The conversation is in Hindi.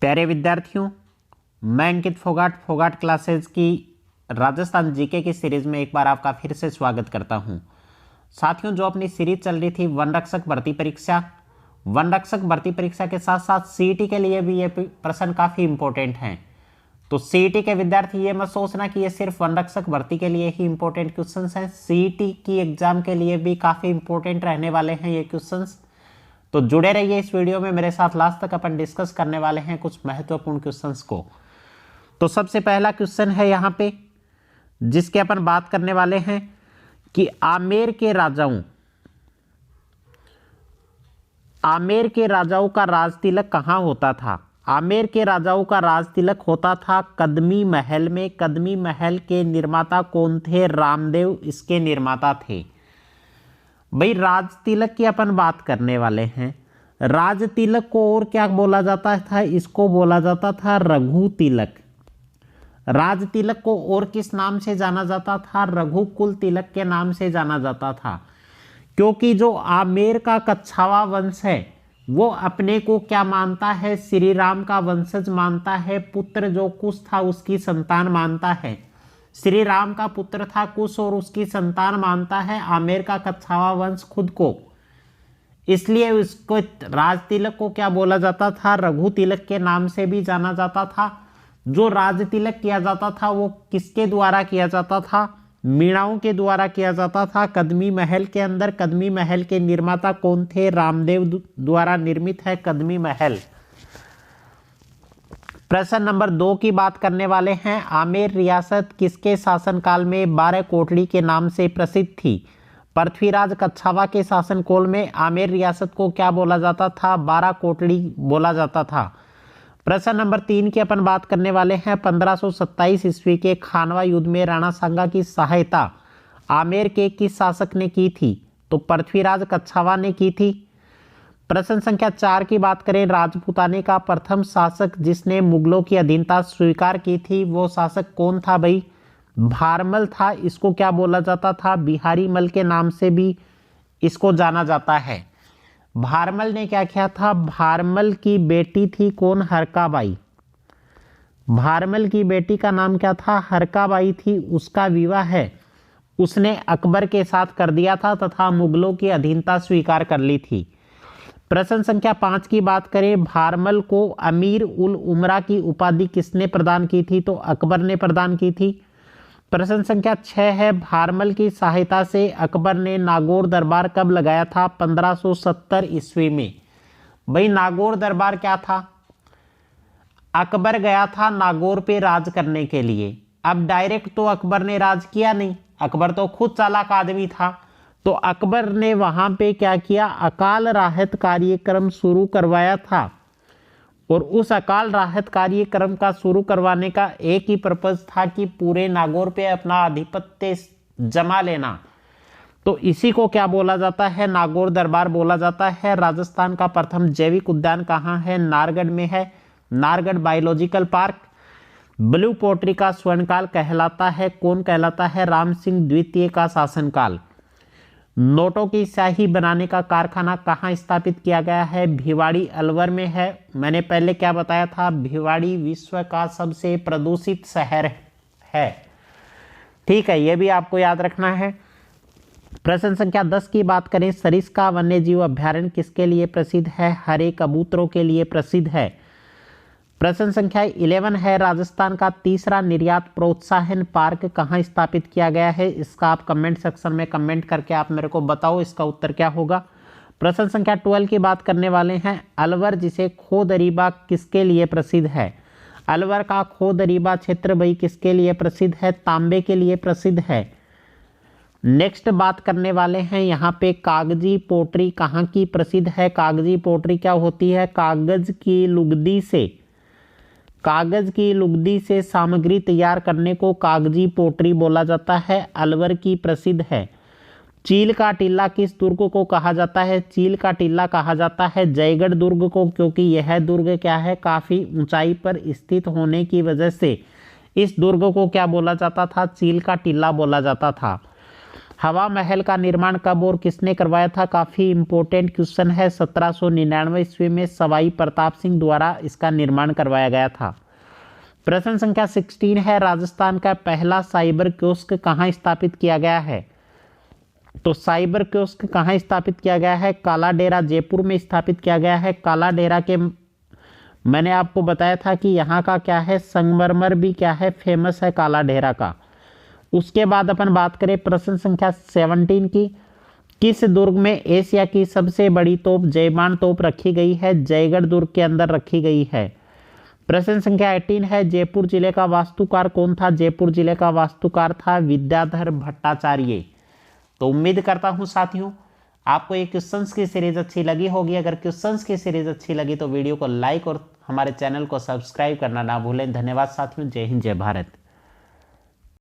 प्यारे विद्यार्थियों, मैं अंकित फोगाट क्लासेज की राजस्थान जीके की सीरीज में एक बार आपका फिर से स्वागत करता हूं। साथियों, जो अपनी सीरीज चल रही थी वन रक्षक भर्ती परीक्षा के साथ साथ सीईटी के लिए भी ये प्रश्न काफ़ी इंपॉर्टेंट हैं। तो सीईटी के विद्यार्थी ये मत सोचना कि ये सिर्फ वन रक्षक भर्ती के लिए ही इंपॉर्टेंट क्वेश्चंस हैं। सीईटी की एग्जाम के लिए भी काफ़ी इंपॉर्टेंट रहने वाले हैं ये क्वेश्चंस। तो जुड़े रहिए इस वीडियो में मेरे साथ, लास्ट तक अपन डिस्कस करने वाले हैं कुछ महत्वपूर्ण क्वेश्चंस को। तो सबसे पहला क्वेश्चन है यहाँ पे जिसके अपन बात करने वाले हैं कि आमेर के राजाओं का राज तिलक कहाँ होता था। आमेर के राजाओं का राज तिलक होता था कदमी महल में। कदमी महल के निर्माता कौन थे? रामदेव इसके निर्माता थे। भाई, राज तिलक की अपन बात करने वाले हैं। राज तिलक को और क्या बोला जाता था? इसको बोला जाता था रघु तिलक। राज तिलक को और किस नाम से जाना जाता था? रघुकुल तिलक के नाम से जाना जाता था, क्योंकि जो आमेर का कच्छावा वंश है वो अपने को क्या मानता है? श्री राम का वंशज मानता है। पुत्र जो कुश था उसकी संतान मानता है। श्री राम का पुत्र था कुश और उसकी संतान मानता है आमेर का कच्छावा वंश खुद को। इसलिए उसको राज तिलक को क्या बोला जाता था? रघु तिलक के नाम से भी जाना जाता था। जो राज तिलक किया जाता था वो किसके द्वारा किया जाता था? मीणाओं के द्वारा किया जाता था कदमी महल के अंदर। कदमी महल के निर्माता कौन थे? रामदेव द्वारा निर्मित है कदमी महल। प्रश्न नंबर 2 की बात करने वाले हैं। आमेर रियासत किसके शासनकाल में 12 कोटड़ी के नाम से प्रसिद्ध थी? पृथ्वीराज कच्छावा के शासनकाल में आमेर रियासत को क्या बोला जाता था? 12 कोटड़ी बोला जाता था। प्रश्न नंबर 3 की अपन बात करने वाले हैं। 1527 ईस्वी के खानवा युद्ध में राणा सांगा की सहायता आमेर के किस शासक ने की थी? तो पृथ्वीराज कच्छावा ने की थी। प्रश्न संख्या 4 की बात करें। राजपूताने का प्रथम शासक जिसने मुगलों की अधीनता स्वीकार की थी वो शासक कौन था? भाई, भारमल था। इसको क्या बोला जाता था? बिहारी मल के नाम से भी इसको जाना जाता है। भारमल ने क्या किया था? भारमल की बेटी थी कौन? हरकाबाई। भारमल की बेटी का नाम क्या था? हरकाबाई थी। उसका विवाह है उसने अकबर के साथ कर दिया था तथा मुगलों की अधीनता स्वीकार कर ली थी। प्रश्न संख्या 5 की बात करें। भारमल को अमीर उल उमरा की उपाधि किसने प्रदान की थी? तो अकबर ने प्रदान की थी। प्रश्न संख्या 6 है। भारमल की सहायता से अकबर ने नागौर दरबार कब लगाया था? 1570 ईस्वी में। भाई, नागौर दरबार क्या था? अकबर गया था नागौर पे राज करने के लिए। अब डायरेक्ट तो अकबर ने राज किया नहीं, अकबर तो खुद चालाक आदमी था। तो अकबर ने वहां पे क्या किया? अकाल राहत कार्यक्रम शुरू करवाया था। और उस अकाल राहत कार्यक्रम का शुरू करवाने का एक ही पर्पज था कि पूरे नागौर पे अपना आधिपत्य जमा लेना। तो इसी को क्या बोला जाता है? नागौर दरबार बोला जाता है। राजस्थान का प्रथम जैविक उद्यान कहाँ है? नारगढ़ में है। Nahargarh biological park. Blue pottery का स्वर्णकाल कहलाता है कौन कहलाता है? राम सिंह द्वितीय का शासनकाल। नोटों की स्याही बनाने का कारखाना कहाँ स्थापित किया गया है? भिवाड़ी अलवर में है। मैंने पहले क्या बताया था? भिवाड़ी विश्व का सबसे प्रदूषित शहर है। ठीक है, यह भी आपको याद रखना है। प्रश्न संख्या 10 की बात करें। सरिस्का वन्यजीव अभ्यारण्य किसके लिए प्रसिद्ध है? हरे कबूतरों के लिए प्रसिद्ध है। प्रश्न संख्या 11 है। राजस्थान का तीसरा निर्यात प्रोत्साहन पार्क कहाँ स्थापित किया गया है? इसका आप कमेंट सेक्शन में कमेंट करके आप मेरे को बताओ इसका उत्तर क्या होगा। प्रश्न संख्या 12 की बात करने वाले हैं। अलवर जिसे खो दरीबा किसके लिए प्रसिद्ध है? अलवर का खो दरीबा क्षेत्र भाई किसके लिए प्रसिद्ध है? तांबे के लिए प्रसिद्ध है। नेक्स्ट बात करने वाले हैं यहाँ पे कागजी पोट्री कहाँ की प्रसिद्ध है? कागजी पोट्री क्या होती है? कागज की लुगदी से सामग्री तैयार करने को कागजी पोट्री बोला जाता है। अलवर की प्रसिद्ध है। चील का टीला किस दुर्ग को कहा जाता है? चील का टीला कहा जाता है जयगढ़ दुर्ग को, क्योंकि यह दुर्ग क्या है? काफी ऊंचाई पर स्थित होने की वजह से इस दुर्ग को क्या बोला जाता था? चील का टीला बोला जाता था। हवा महल का निर्माण कब और किसने करवाया था? काफ़ी इंपॉर्टेंट क्वेश्चन है। 1799 ईस्वी में सवाई प्रताप सिंह द्वारा इसका निर्माण करवाया गया था। प्रश्न संख्या 16 है, राजस्थान का पहला साइबर कियोस्क कहाँ स्थापित किया गया है? तो साइबर कियोस्क कहाँ स्थापित किया गया है? काला डेरा जयपुर में स्थापित किया गया है। काला डेरा के मैंने आपको बताया था कि यहाँ का क्या है, संगमरमर भी क्या है, फेमस है काला डेरा का। उसके बाद अपन बात करें प्रश्न संख्या 17 की, किस दुर्ग में एशिया की सबसे बड़ी तोप जयबान तोप रखी गई है? जयगढ़ दुर्ग के अंदर रखी गई है। प्रश्न संख्या 18 है, जयपुर जिले का वास्तुकार कौन था? जयपुर जिले का वास्तुकार था विद्याधर भट्टाचार्य। तो उम्मीद करता हूं साथियों आपको ये क्वेश्चंस की सीरीज अच्छी लगी होगी। अगर क्वेश्चंस की सीरीज अच्छी लगी तो वीडियो को लाइक और हमारे चैनल को सब्सक्राइब करना ना भूलें। धन्यवाद साथियों। जय हिंद, जय भारत।